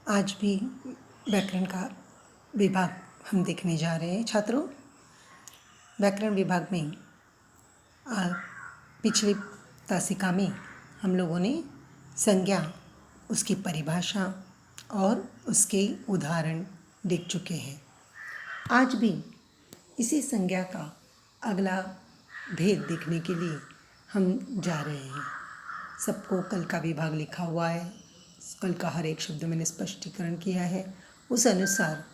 आज भी व्याकरण का विभाग हम देखने जा रहे हैं छात्रों। व्याकरण विभाग में पिछली तासिका में हम लोगों ने संज्ञा, उसकी परिभाषा और उसके उदाहरण देख चुके हैं। आज भी इसी संज्ञा का अगला भेद देखने के लिए हम जा रहे हैं। सबको कल का विभाग लिखा हुआ है, कल का हर एक शब्द मैंने स्पष्टीकरण किया है। उस अनुसार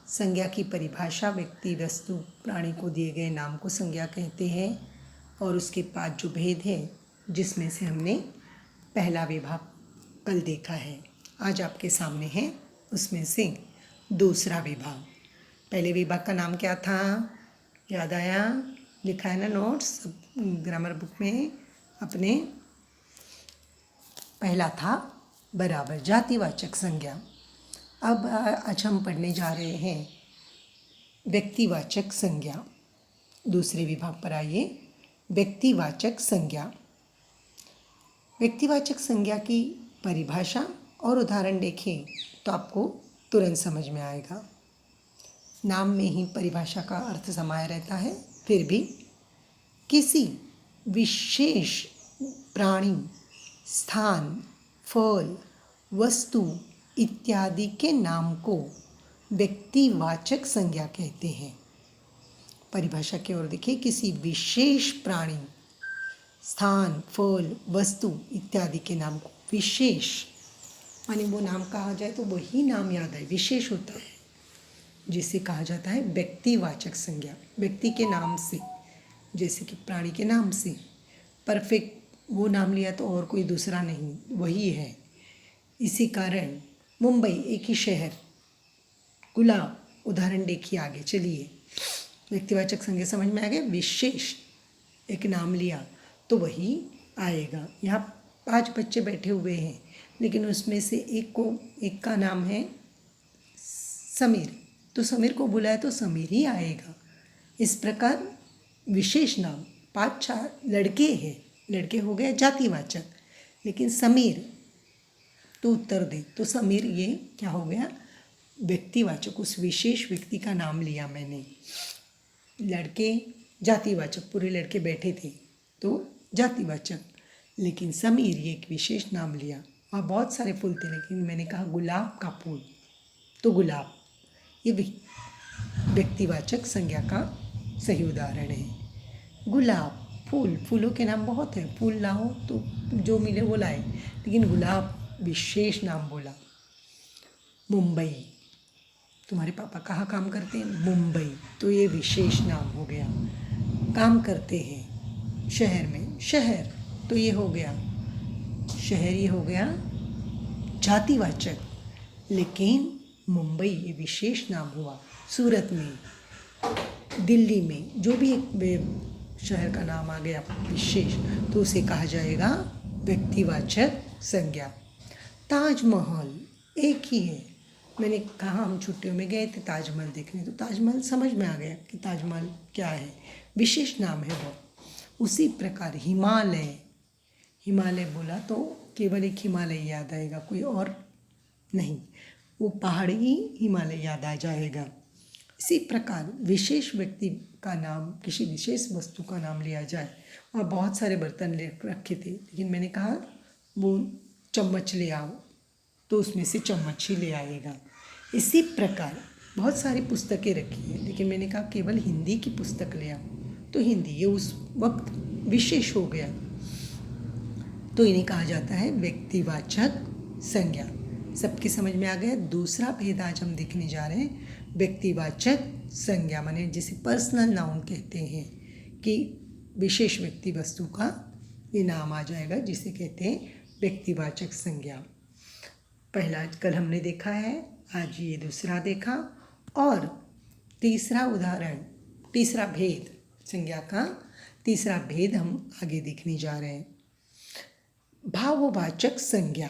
संज्ञा की परिभाषा व्यक्ति, वस्तु, प्राणी को दिए गए नाम को संज्ञा कहते हैं और उसके 5 जो भेद है जिसमें से हमने पहला विभाग कल देखा है, आज आपके सामने है उसमें से दूसरा विभाग। पहले विभाग का नाम क्या था, याद आया? लिखा है ना नोट्स ग्रामर बुक में अपने। पहला था बराबर, जातिवाचक संज्ञा। अब आज हम पढ़ने जा रहे हैं व्यक्तिवाचक संज्ञा। दूसरे विभाग पर आइए, व्यक्तिवाचक संज्ञा। व्यक्तिवाचक संज्ञा की परिभाषा और उदाहरण देखें तो आपको तुरंत समझ में आएगा। नाम में ही परिभाषा का अर्थ समाया रहता है, फिर भी किसी विशेष प्राणी, स्थान, फल, वस्तु इत्यादि के नाम को व्यक्तिवाचक संज्ञा कहते हैं। परिभाषा की ओर देखिए, किसी विशेष प्राणी, स्थान, फल, वस्तु इत्यादि के नाम को, विशेष माने वो नाम कहा जाए तो वही नाम याद है, विशेष होता है, जिसे कहा जाता है व्यक्तिवाचक संज्ञा। व्यक्ति के नाम से, जैसे कि प्राणी के नाम से, परफेक्ट वो नाम लिया तो और कोई दूसरा नहीं, वही है। इसी कारण मुंबई एक ही शहर, गुलाब, उदाहरण देखिए आगे चलिए। व्यक्तिवाचक संज्ञा समझ में आ गया। विशेष एक नाम लिया तो वही आएगा। यहाँ 5 बच्चे बैठे हुए हैं, लेकिन उसमें से एक का नाम है समीर, तो समीर को बुलाए तो समीर ही आएगा। इस प्रकार विशेष नाम, 5-4 लड़के हैं, लड़के हो गए जातिवाचक, लेकिन समीर तो उत्तर दे तो समीर, ये क्या हो गया, व्यक्तिवाचक। उस विशेष व्यक्ति का नाम लिया मैंने। लड़के जातिवाचक, पूरे लड़के बैठे थे तो जातिवाचक, लेकिन समीर ये एक विशेष नाम लिया। वहाँ बहुत सारे फूल थे, लेकिन मैंने कहा गुलाब का फूल तो गुलाब, ये व्यक्तिवाचक संज्ञा का सही उदाहरण है। गुलाब, फूल, फूलों के नाम बहुत हैं, फूल लाओ तो जो मिले वो लाए, लेकिन गुलाब विशेष नाम बोला। मुंबई, तुम्हारे पापा कहाँ काम करते हैं? मुंबई, तो ये विशेष नाम हो गया। काम करते हैं शहर में, शहर, तो ये हो गया शहर, ये हो गया जातिवाचक, लेकिन मुंबई ये विशेष नाम हुआ। सूरत में, दिल्ली में, जो भी एक शहर का नाम आ गया विशेष, तो उसे कहा जाएगा व्यक्तिवाचक संज्ञा। ताजमहल एक ही है, मैंने कहा हम छुट्टियों में गए थे ताजमहल देखने, तो ताजमहल समझ में आ गया कि ताजमहल क्या है, विशेष नाम है वो। उसी प्रकार हिमालय, हिमालय बोला तो केवल एक हिमालय याद आएगा, कोई और नहीं, वो पहाड़ी ही हिमालय याद आ जाएगा। इसी प्रकार विशेष व्यक्ति का नाम, किसी विशेष वस्तु का नाम लिया जाए। वहाँ बहुत सारे बर्तन रखे थे, लेकिन मैंने कहा वो चम्मच ले आओ तो उसमें से चम्मच ही ले आएगा। इसी प्रकार बहुत सारी पुस्तकें रखी हैं, लेकिन मैंने कहा केवल हिंदी की पुस्तक ले आओ तो हिंदी, ये उस वक्त विशेष हो गया, तो इन्हें कहा जाता है व्यक्तिवाचक संज्ञा। सबके समझ में आ गया। दूसरा भेद आज हम देखने जा रहे हैं, व्यक्तिवाचक संज्ञा माने जिसे पर्सनल नाउन कहते हैं, कि विशेष व्यक्ति वस्तु का ये नाम आ जाएगा, जिसे कहते हैं व्यक्तिवाचक संज्ञा। पहला कल हमने देखा है, आज ये दूसरा देखा, और तीसरा उदाहरण, तीसरा भेद, संज्ञा का तीसरा भेद हम आगे देखने जा रहे हैं। भाववाचक संज्ञा,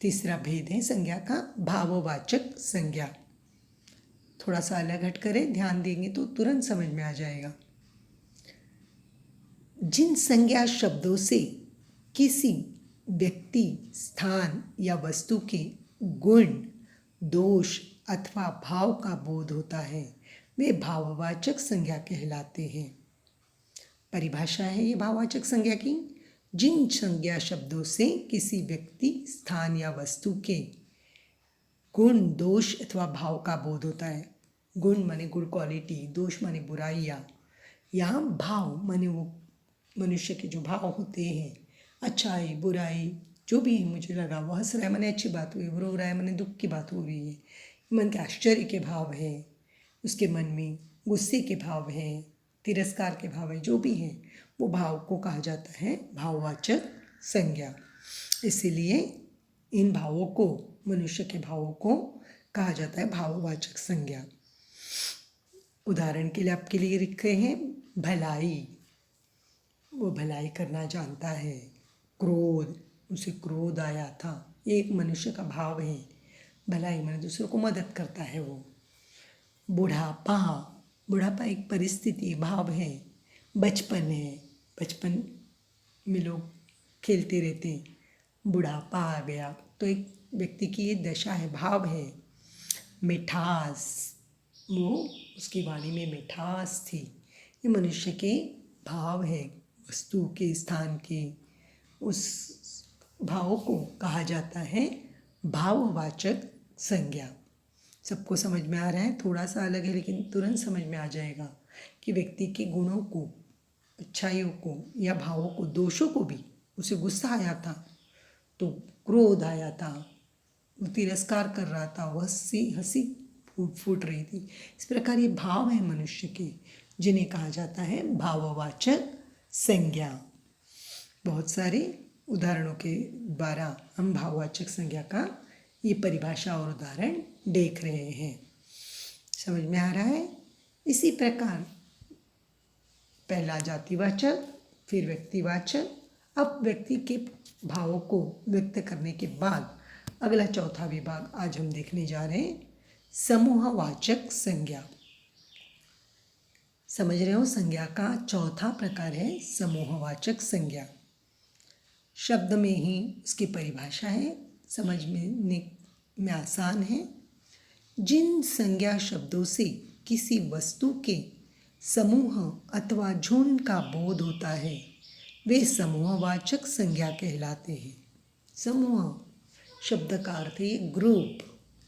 तीसरा भेद है संज्ञा का भाववाचक संज्ञा। थोड़ा सा अलग हट करें, ध्यान देंगे तो तुरंत समझ में आ जाएगा। जिन संज्ञा शब्दों से किसी व्यक्ति, स्थान या वस्तु के गुण, दोष अथवा भाव का बोध होता है वे भाववाचक संज्ञा कहलाते हैं। परिभाषा है ये भाववाचक संज्ञा की। जिन संज्ञा शब्दों से किसी व्यक्ति, स्थान या वस्तु के गुण, दोष अथवा भाव का बोध होता है। गुण माने गुड क्वालिटी, दोष माने बुराइयाँ, यहाँ भाव माने वो मनुष्य के जो भाव होते हैं, अच्छाई बुराई जो भी है। मुझे लगा वो हंस रहा है माने अच्छी बात हुई, वो रो रहा है माने दुख की बात हो रही है। मन के आश्चर्य के भाव है, उसके मन में गुस्से के भाव हैं, तिरस्कार के भाव है, जो भी है वो भाव को कहा जाता है भाववाचक संज्ञा। इसीलिए इन भावों को, मनुष्य के भावों को कहा जाता है भाववाचक संज्ञा। उदाहरण के लिए आपके लिए लिखे हैं भलाई, वो भलाई करना जानता है। क्रोध, उसे क्रोध आया था, ये एक मनुष्य का भाव है। भलाई माने दूसरों को मदद करता है वो। बुढ़ापा, बुढ़ापा एक परिस्थिति, भाव है। बचपन है, बचपन में लोग खेलते रहते हैं, बुढ़ापा आ गया तो एक व्यक्ति की ये दशा है, भाव है। मिठास, वो उसकी वाणी में मिठास थी, ये मनुष्य के भाव है। वस्तु के, स्थान के, उस भाव को कहा जाता है भाववाचक संज्ञा। सबको समझ में आ रहा है? थोड़ा सा अलग है लेकिन तुरंत समझ में आ जाएगा कि व्यक्ति के गुणों को, अच्छाइयों को या भावों को, दोषों को भी, उसे गुस्सा आया था तो क्रोध आया था, वो तिरस्कार कर रहा था, वो हंसी फूट रही थी। इस प्रकार ये भाव है मनुष्य के, जिन्हें कहा जाता है भाववाचक संज्ञा। बहुत सारे उदाहरणों के द्वारा हम भाववाचक संज्ञा का ये परिभाषा और उदाहरण देख रहे हैं। समझ में आ रहा है? इसी प्रकार पहला जातिवाचक, फिर व्यक्तिवाचक। अब व्यक्ति के भावों को व्यक्त करने के बाद अगला चौथा विभाग आज हम देखने जा रहे हैं, समूहवाचक संज्ञा। समझ रहे हो? संज्ञा का चौथा प्रकार है समूहवाचक संज्ञा। शब्द में ही इसकी परिभाषा है, समझने में आसान है। जिन संज्ञा शब्दों से किसी वस्तु के समूह अथवा झुंड का बोध होता है वे समूहवाचक संज्ञा कहलाते हैं। समूह शब्द का अर्थ है ग्रुप,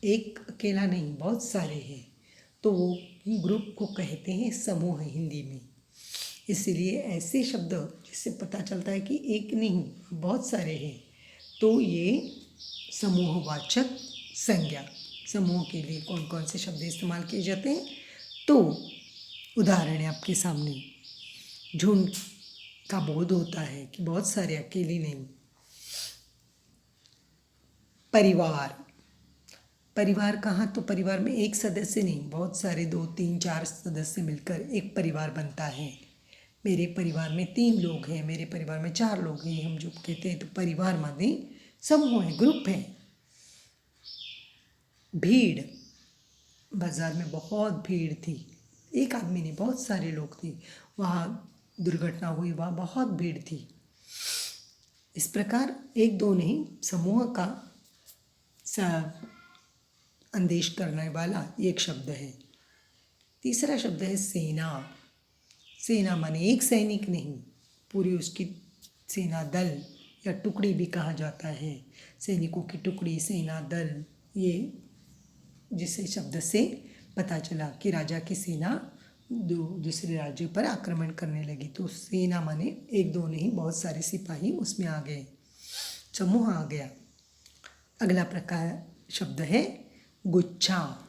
एक अकेला नहीं, बहुत सारे हैं, तो वो ग्रुप को कहते हैं समूह हिंदी में। इसलिए ऐसे शब्द जिससे पता चलता है कि एक नहीं, बहुत सारे हैं, तो ये समूहवाचक संज्ञा। समूह के लिए कौन कौन से शब्द इस्तेमाल किए जाते हैं, तो उदाहरण है आपके सामने। झुंड का बोध होता है कि बहुत सारे, अकेली नहीं। परिवार, परिवार कहाँ, तो परिवार में एक सदस्य नहीं, बहुत सारे, 2, 3, 4 सदस्य मिलकर एक परिवार बनता है। मेरे परिवार में 3 लोग हैं, मेरे परिवार में 4 लोग हैं, हम जो कहते हैं तो परिवार माने समूह है, ग्रुप है। भीड़, बाजार में बहुत भीड़ थी, एक आदमी नहीं, बहुत सारे लोग थे, वहाँ दुर्घटना हुई, वहाँ बहुत भीड़ थी। इस प्रकार एक दो नहीं, समूह का संदेश करने वाला एक शब्द है। तीसरा शब्द है सेना। सेना माने एक सैनिक नहीं, पूरी उसकी सेना, दल या टुकड़ी भी कहा जाता है। सैनिकों की टुकड़ी, सेना, दल, ये जिस शब्द से पता चला कि राजा की सेना दूसरे राज्य पर आक्रमण करने लगी, तो सेना माने एक दो नहीं, बहुत सारे सिपाही उसमें आ गए, समूह आ गया। अगला प्रकार शब्द है गुच्छा।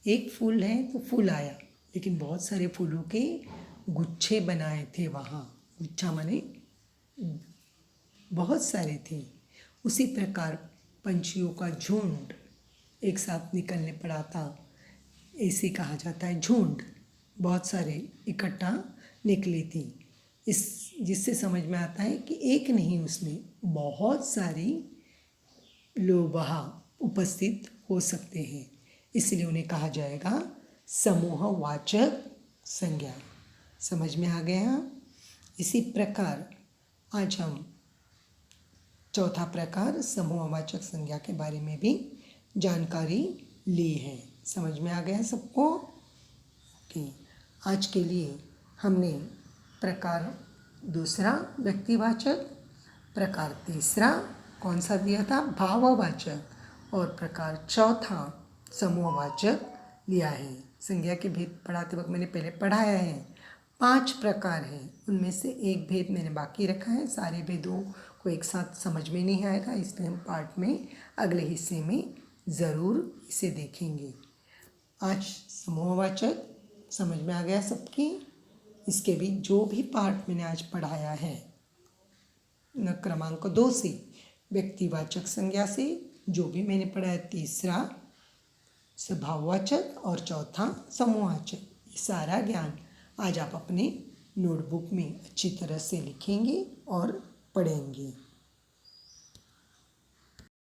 एक फूल है तो फूल आया, लेकिन बहुत सारे फूलों के गुच्छे बनाए थे वहाँ। गुच्छा माने बहुत सारे थे। उसी प्रकार पंछियों का झुंड एक साथ निकलने पड़ा था, ऐसे कहा जाता है झुंड, बहुत सारे इकट्ठा निकली थी। इस जिससे समझ में आता है कि एक नहीं, उसमें बहुत सारी लोग वहाँ उपस्थित हो सकते हैं, इसलिए उन्हें कहा जाएगा समूहवाचक संज्ञा। समझ में आ गया? इसी प्रकार आज हम चौथा प्रकार समूहवाचक संज्ञा के बारे में भी जानकारी ली है। समझ में आ गया सबको? ओके। आज के लिए हमने प्रकार दूसरा व्यक्तिवाचक, प्रकार तीसरा कौन सा दिया था? भाववाचक, और प्रकार चौथा समूहवाचक लिया है। संज्ञा के भेद पढ़ाते वक्त मैंने पहले पढ़ाया है। 5 प्रकार हैं, उनमें से एक भेद मैंने बाकी रखा है। सारे भेदों को एक साथ समझ में नहीं आएगा, इसलिए हम पार्ट में अगले हिस्से में ज़रूर इसे देखेंगे। आज समूहवाचक समझ में आ गया सबकी? इसके भी जो भी पार्ट मैंने आज पढ़ाया है न क्रमांक 2 से व्यक्तिवाचक संज्ञा से जो भी मैंने पढ़ाया, तीसरा स्वभाववाचक और चौथा समूहवाचक, ये सारा ज्ञान आज आप अपने नोटबुक में अच्छी तरह से लिखेंगे और पढ़ेंगे।